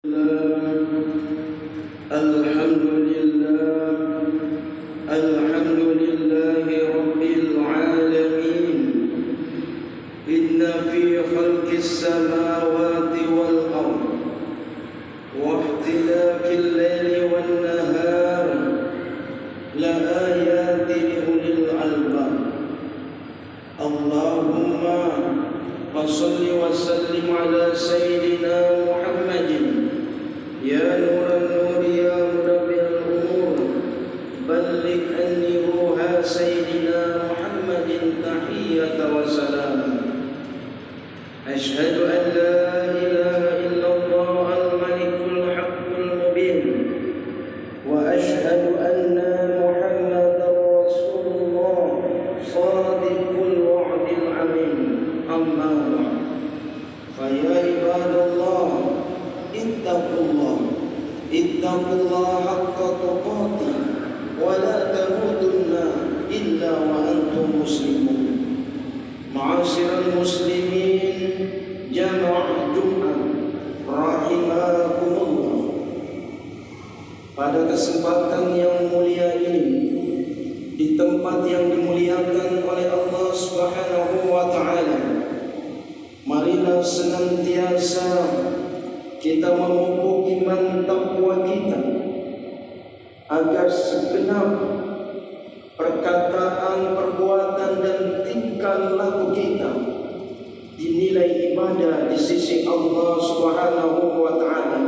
الحمد لله الحمد لله رب العالمين إن في خلق السماوات والأرض واختلاف الليل والنهار لآيات لأولي الألباب اللهم صل وسلم على سيدنا محمد يا نور النور يا مربي الأمور بلغ عني روح سيدنا محمد تحية وسلام أشهد أن لا إله إلا الله الملك الحق المبين وأشهد أن محمدا رسول الله صادق الوعد الأمين أما بعد فيا عباد الله اتقوا الله حق تقاته ولا تموتن إلا وأنتم مسلمون. معاشر المسلمين jamaah Jumat rahimakumullah. Pada kesempatan yang mulia ini, di tempat yang dimuliakan oleh Allah Subhanahu wa taala, marilah senantiasa kita memupuk iman takwa kita agar segenap perkataan, perbuatan dan tingkah laku kita dinilai ibadah di sisi Allah Subhanahu wa taala,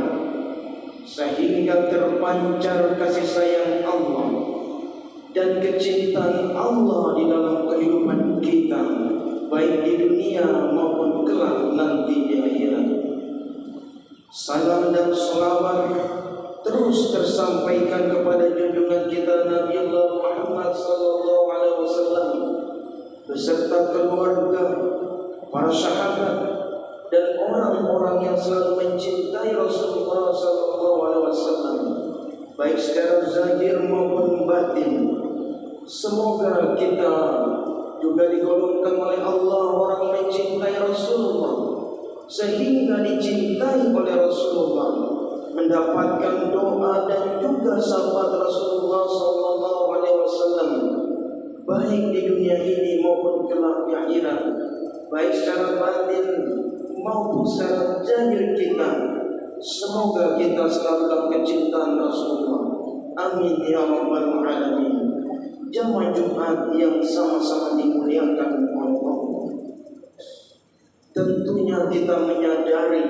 sehingga terpancar kasih sayang Allah dan kecintaan Allah di dalam kehidupan kita, baik di dunia maupun kelak nanti di akhirat. Salam dan salawat terus tersampaikan kepada junjungan kita Nabi Allah Muhammad sallallahu alaihi wasallam beserta keluarga, para sahabat dan orang-orang yang selalu mencintai Rasulullah sallallahu alaihi wasallam, baik secara zahir maupun batin. Semoga kita juga digolongkan oleh Allah orang mencintai Rasulullah, sehingga dicintai oleh Rasulullah, mendapatkan doa dan juga syafaat Rasulullah sallallahu alaihi wasallam, baik di dunia ini maupun kelak di akhirat, baik secara batin maupun secara zahir kita. Semoga kita selalu dalam kecintaan Rasulullah. Amin ya rabbal alamin. Jamaah Jumat yang sama-sama dimuliakan oleh Allah, tentunya kita menyadari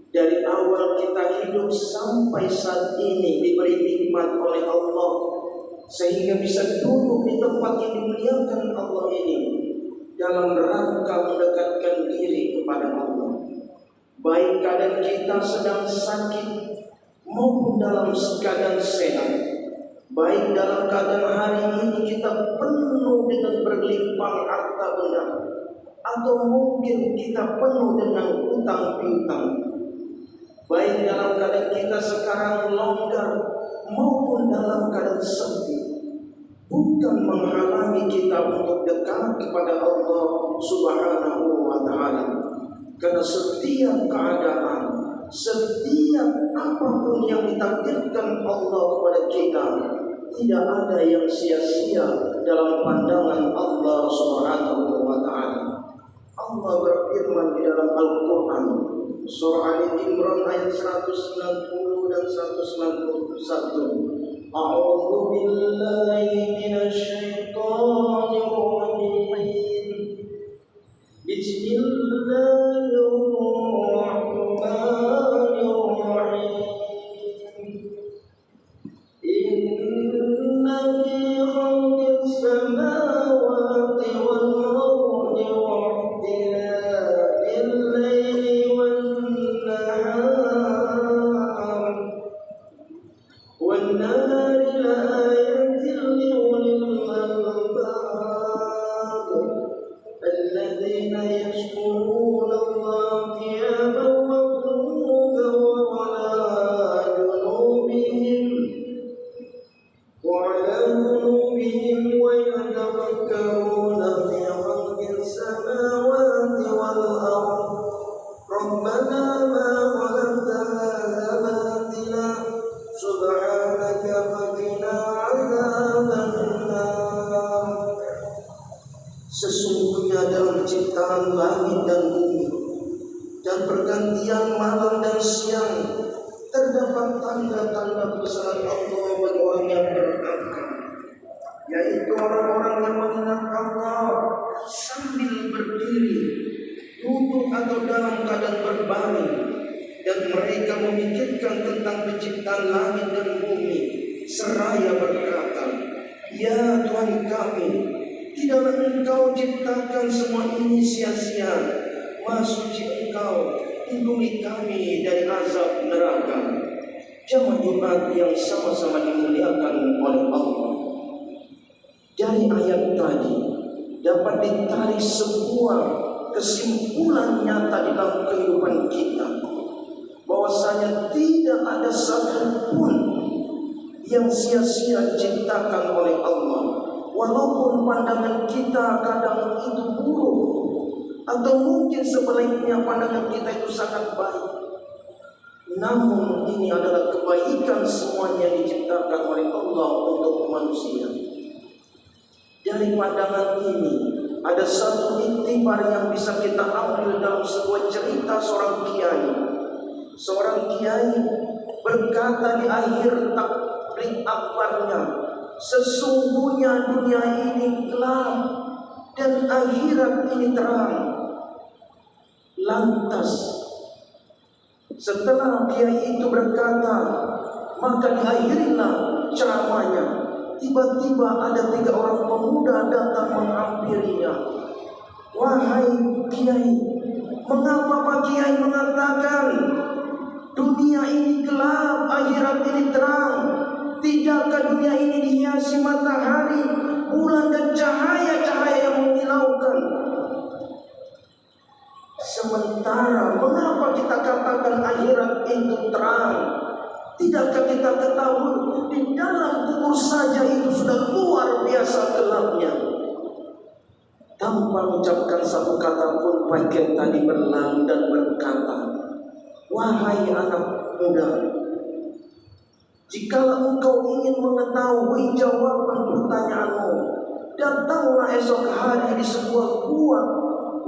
dari awal kita hidup sampai saat ini diberi nikmat oleh Allah, sehingga bisa duduk di tempat yang dimuliakan Allah ini dalam rangka mendekatkan diri kepada Allah. Baik keadaan kita sedang sakit maupun dalam keadaan sehat, baik dalam keadaan hari ini kita penuh dengan berlimpah harta benda, atau mungkin kita penuh dengan utang piutang, baik dalam keadaan kita sekarang longgar maupun dalam keadaan sepi, bukan menghalangi kita untuk dekat kepada Allah Subhanahu wa taala. Karena setiap keadaan, setiap apapun yang ditakdirkan Allah kepada kita, tidak ada yang sia-sia dalam pandangan Allah Subhanahu wa taala. Allah berfirman di dalam Al-Quran, surah Ali Imran ayat 190 dan 191. A'udzu billahi minasy syaithanir rajim. Bismillahirrahmanirrahim. Inna fi khalqis samawati wal ardi wa ikhtilafil laili wan nahari la ayatin li siang terdapat tanda-tanda kebesaran Allah bagi orang yang berakal, yaitu orang-orang yang mengingat Allah sambil berdiri, duduk atau dalam keadaan berbaring, dan mereka memikirkan tentang penciptaan langit dan bumi, seraya berkata, "Ya Tuhan kami, tidaklah Engkau ciptakan semua ini sia-sia. Maha suci Engkau, lindungi kami dari azab neraka." Jamaah Jumat yang sama-sama dimuliakan oleh Allah, dari ayat tadi dapat ditarik sebuah kesimpulan nyata di dalam kehidupan kita, bahwasanya tidak ada satupun yang sia-sia diciptakan oleh Allah. Walaupun pandangan kita kadang itu buruk, atau mungkin sebaliknya pandangan kita itu sangat baik, namun ini adalah kebaikan semuanya diciptakan oleh Allah untuk manusia. Dari pandangan ini ada satu iktibar yang bisa kita ambil dalam sebuah cerita seorang kiai. Seorang kiai berkata di akhir takbir akbarnya, "Sesungguhnya dunia ini gelap dan akhirat ini terang." Lantas setelah kiai itu berkata, maka diakhirilah ceramahnya. Tiba-tiba ada 3 orang pemuda datang menghampirinya. "Wahai kiai, mengapa Pak Kiai mengatakan dunia ini gelap, akhirat ini terang? Tidakkah dunia ini dihiasi matahari, bulan dan cahaya-cahaya yang menyilaukan? Sementara mengapa kita katakan akhirat itu terang? Tidakkah kita ketahui di dalam kubur saja itu sudah luar biasa gelapnya?" Tanpa mengucapkan satu kata pun, bagian tadi berlalu dan berkata, "Wahai anak muda, jikalau engkau ingin mengetahui jawaban pertanyaanmu, datanglah esok hari di sebuah gua.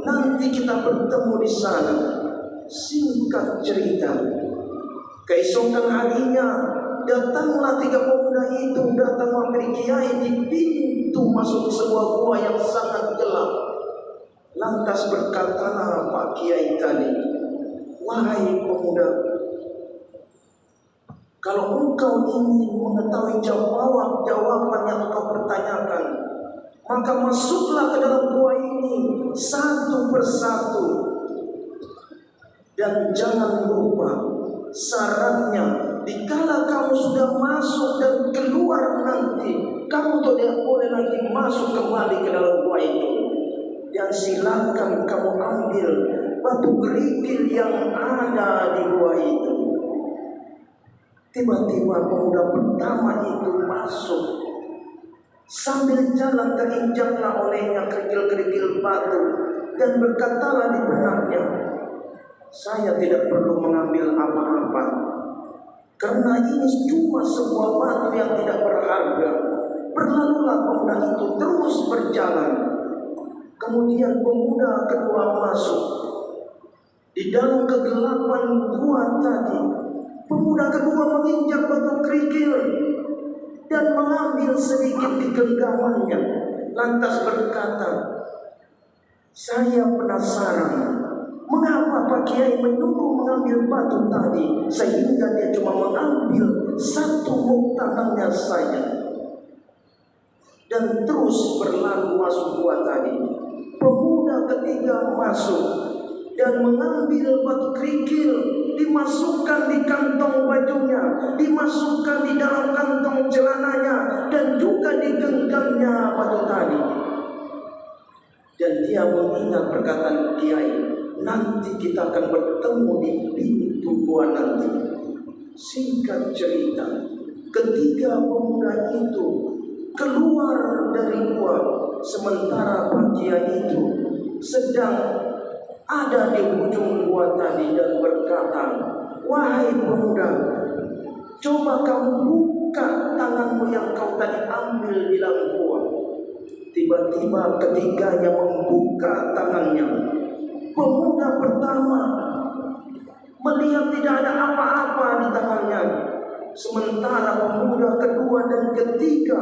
Nanti kita bertemu di sana." Singkat cerita, keesokan harinya datanglah 3 pemuda itu datang menghampiri kiai di pintu masuk sebuah gua yang sangat gelap. Lantas berkatalah Pak Kiai tadi, "Wahai pemuda, kalau engkau ingin mengetahui jawaban yang engkau pertanyakan, maka masuklah ke dalam gua ini satu persatu, dan jangan lupa syaratnya, dikala kamu sudah masuk dan keluar nanti, kamu tidak boleh lagi masuk kembali ke dalam gua itu. Dan silakan kamu ambil batu kerikil yang ada di gua itu." Tiba-tiba pemuda pertama itu masuk. Sambil jalan terinjaklah olehnya kerikil-kerikil batu, dan berkatalah di benaknya, "Saya tidak perlu mengambil apa-apa, karena ini cuma sebuah batu yang tidak berharga." Berlalulah pemuda itu terus berjalan. Kemudian pemuda kedua masuk. Di dalam kegelapan gua tadi, pemuda kedua menginjak batu kerikil dan mengambil sedikit di genggamannya. Lantas berkata, "Saya penasaran, mengapa Pak Kiai menyuruh mengambil batu tadi, sehingga dia cuma mengambil satu muk tangannya saja?" Dan terus berlalu masuk gua tadi. Pemuda ketiga masuk dan mengambil batu kerikil, dimasukkan di kantong bajunya, dimasukkan di dalam kantong celananya, dan juga digenggamnya batu tadi. Dan dia mengingat perkataan Kiai, "Nanti kita akan bertemu di pintu gua nanti." Singkat cerita, ketiga pemuda itu keluar dari gua, sementara Pak Kiai itu sedang ada di ujung gua tadi dan berkata, "Wahai pemuda, coba kamu buka tanganmu yang kau tadi ambil di dalam gua." Tiba-tiba ketiganya membuka tangannya. Pemuda pertama melihat tidak ada apa-apa di tangannya. Sementara pemuda kedua dan ketiga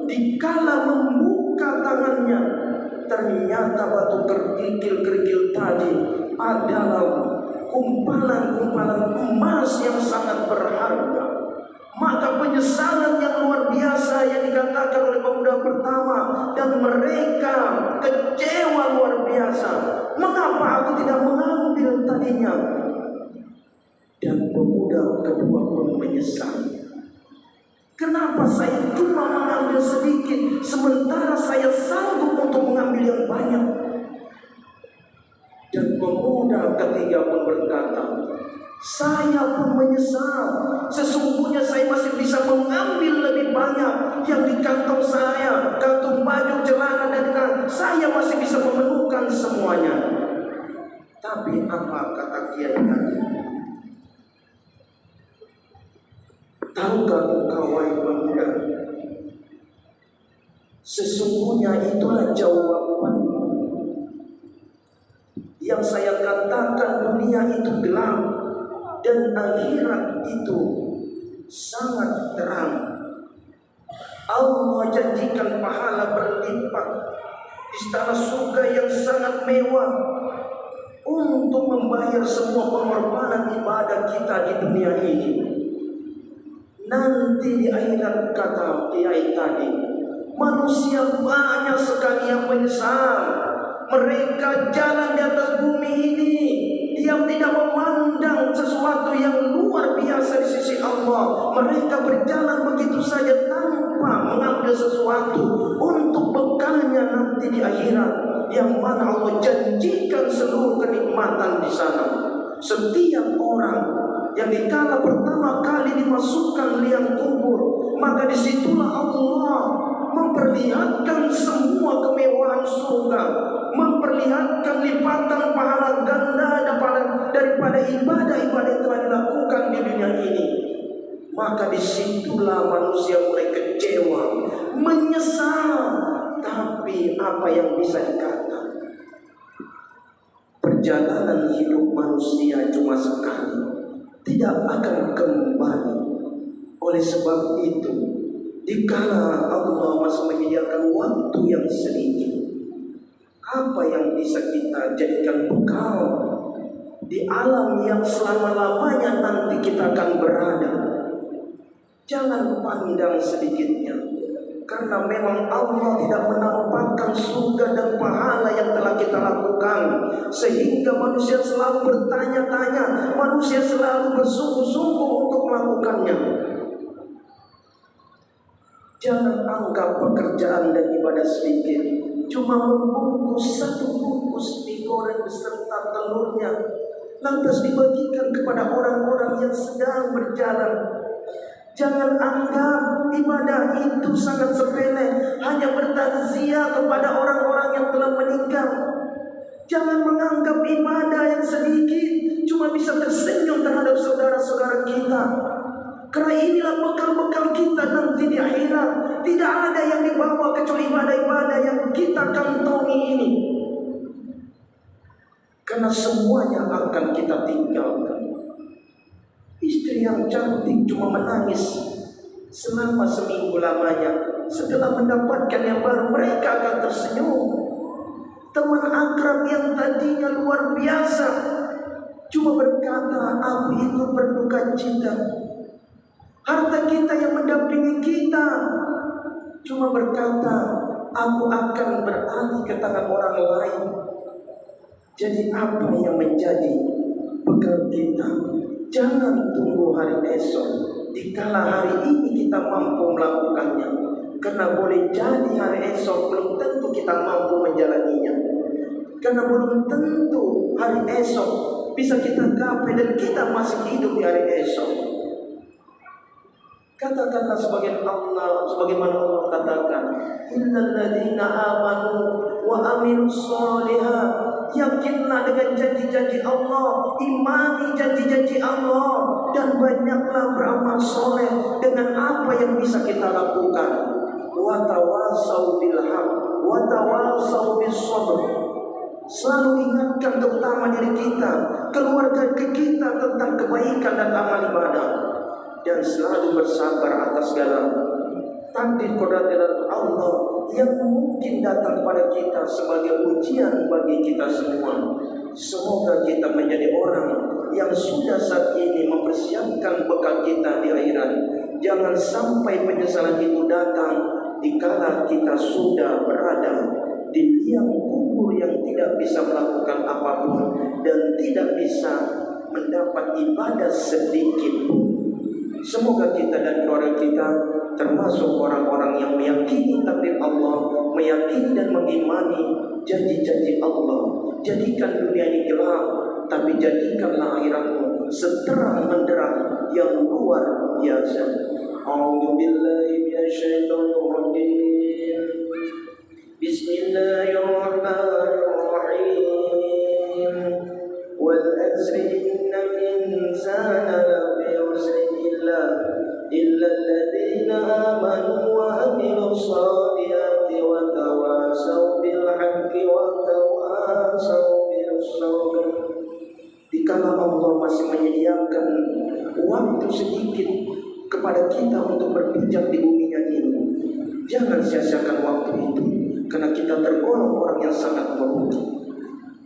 dikala membuka tangannya, ternyata batu kerikil-kerikil tadi adalah kumpalan-kumpalan emas yang sangat berharga. Maka penyesalan yang luar biasa yang dikatakan oleh pemuda pertama, dan mereka kecewa luar biasa. Mengapa aku tidak mengambil tadinya? Dan pemuda kedua pun menyesal. Kenapa saya cuma mengambil sedikit, sementara saya sanggup untuk mengambil yang banyak? Dan pemuda ketiga pun berkata, saya pun menyesal. Sesungguhnya saya masih bisa mengambil lebih banyak yang di kantong saya, kantong baju, celana, dan saya masih bisa memenuhkan semuanya. Tapi apa kata kiai tadi? Tahukah engkau wahai pemuda, sesungguhnya itulah jawaban yang saya katakan, dunia itu gelap dan akhirat itu sangat terang. Allah janjikan pahala berlipat, istana surga yang sangat mewah untuk membayar semua pengorbanan ibadah kita di dunia ini. Nanti di akhirat, kata kiai tadi, manusia banyak sekali yang menyesal. Mereka jalan di atas bumi ini, dia tidak memandang sesuatu yang luar biasa di sisi Allah. Mereka berjalan begitu saja tanpa mengambil sesuatu untuk bekalnya nanti di akhirat, yang mana Allah janjikan seluruh kenikmatan di sana. Setiap orang yang dikala pertama kali dimasukkan liang kubur, maka disitulah Allah memperlihatkan semua kemewahan surga, memperlihatkan lipatan pahala ganda daripada ibadah-ibadah yang telah dilakukan di dunia ini. Maka disitulah manusia mulai kecewa, menyesal. Tapi apa yang bisa dikata? Perjalanan hidup manusia cuma sekali, tidak akan kembali. Oleh sebab itu, dikala Allah masih menyediakan waktu yang sedikit, apa yang bisa kita jadikan bekal di alam yang selama-lamanya nanti kita akan berada? Jangan pandang sedikitnya, karena memang Allah tidak menampakkan surga dan pahala yang telah kita lakukan, sehingga manusia selalu bertanya-tanya, manusia selalu bersungguh-sungguh untuk melakukannya. Jangan anggap pekerjaan dan ibadah sedikit, cuma membungkus satu bungkus mie goreng beserta telurnya, lantas dibagikan kepada orang-orang yang sedang berjalan. Jangan anggap ibadah itu sangat sepele, hanya bertakziah kepada orang-orang yang telah meninggal. Jangan menganggap ibadah yang sedikit cuma bisa tersenyum terhadap saudara-saudara kita, karena inilah bekal-bekal kita nanti di akhirat. Tidak ada yang dibawa kecuali ibadah-ibadah yang kita kantongi ini, karena semuanya akan kita tinggalkan. Istri yang cantik cuma menangis selama seminggu lamanya. Setelah mendapatkan yang baru, mereka akan tersenyum. Teman akrab yang tadinya luar biasa cuma berkata, aku itu berduka cita. Harta kita yang mendampingi kita cuma berkata, aku akan beralih ke tangan orang lain. Jadi apa yang menjadi bekal kita? Jangan tunggu hari esok, dikala hari ini kita mampu melakukannya, karena boleh jadi hari esok belum tentu kita mampu menjalaninya, karena belum tentu hari esok bisa kita gapai dan kita masih hidup di hari esok. Kata-kata sebagaimana Allah katakan, innal ladzina amanu wa amilus sholihat, yakinlah dengan janji-janji Allah, imani janji-janji Allah, dan banyaklah beramal soleh dengan apa yang bisa kita lakukan. Wa tawasau bil haq wa tawasau bis sabr. Selalu ingatkan terutama diri kita, keluarga kita tentang kebaikan dan amal ibadah, dan selalu bersabar atas segala takdir qadar Allah yang mungkin datang kepada kita sebagai ujian bagi kita semua. Semoga kita menjadi orang yang sudah saat ini mempersiapkan bekal kita di akhirat. Jangan sampai penyesalan itu datang dikala kita sudah berada di liang kubur yang tidak bisa melakukan apapun dan tidak bisa mendapat ibadah sedikit pun. Semoga kita dan keluarga kita termasuk orang-orang yang meyakini takdir Allah, meyakini dan mengimani janji-janji Allah. Jadikan dunia ini gelap, tapi jadikanlah akhiratmu seterang menderang yang luar biasa. A'udzu billahi minasyaitonir rajim. Bismillahirrahmanirrahim. Wal 'asri innal insana lafi khusr illa alladziina aamanu wa 'amilus shaalihati wa tawaasaw bil haqqi wa tawaasaw bis sabr. Dikala Allah masih menyediakan waktu sedikit kepada kita untuk berpijak di dunia ini, jangan sia-siakan waktu itu, karena kita tergolong orang yang sangat merugi.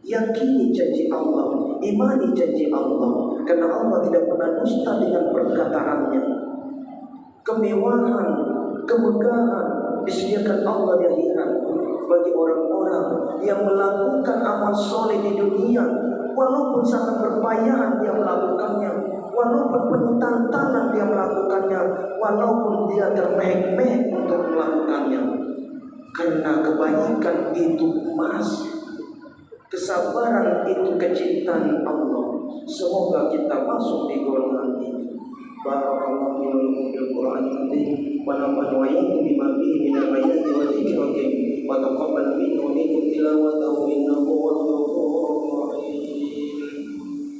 Yakini janji Allah, imani janji Allah, karena Allah tidak pernah dusta dengan perkataannya. Kemewahan, kemegahan disediakan Allah di akhirat bagi orang-orang yang melakukan amal soleh di dunia, walaupun sangat berpayah dia melakukannya, walaupun penuh tantangan dia melakukannya, walaupun dia termehek-mehek untuk melakukannya. Karena kebaikan itu emas, kesabaran itu kecintaan Allah. Semoga kita masuk di golongan ini. Barakallahu fil Qur'anil Azim wa nafa'ani wa iyyakum bima fihi minal ayati